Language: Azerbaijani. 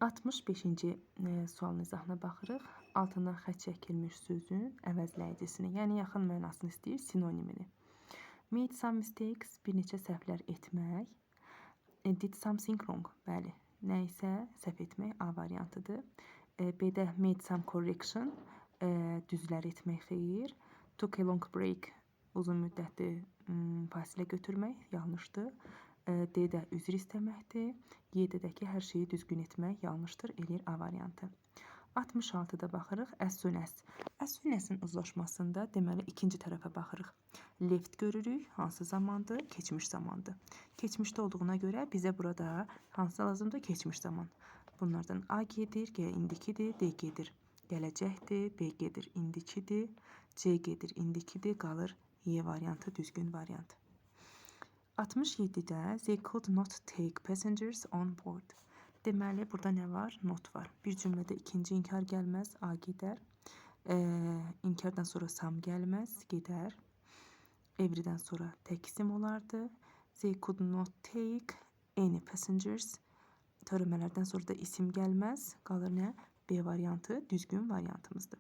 65-ci sualın izahına baxırıq. Altından xətt çəkilmiş sözün əvəzləyicisini, yəni yaxın mənasını istəyir, sinonimini. Made some mistakes, bir neçə səhvlər etmək. Did something wrong, bəli, nə isə səhv etmək A variantıdır. B-də made some correction, düzlər etmək xeyir. Took a long break, uzun müddətli fasilə götürmək, yanlışdır. D-də üzr istəməkdir. Y-də hər şeyi düzgün etmək yanlışdır, eləyir A variantı. 66-da baxırıq, as soon as. As soon as-in uzlaşmasında deməli ikinci tərəfə baxırıq. Left görürük, hansı zamandır? Keçmiş zamandır. Keçmişdə olduğuna görə bizə burada hansı lazımdır? Keçmiş zaman. Bunlardan A gedir, G indikidir, D gedir. Gələcəkdir, B gedir, indikidir, C gedir, indikidir, qalır Y variantı, düzgün variant. 67-də they could not take passengers on board. Deməli, burada nə var? Not var. Bir cümlədə ikinci inkar gəlməz, A gedər. İnkardan sonra some gəlməz, gedər. Everydən sonra tək isim olardı. They could not take any passengers. Törəmələrdən sonra da isim gəlməz. Qalır nə? B variantı düzgün variantımızdır.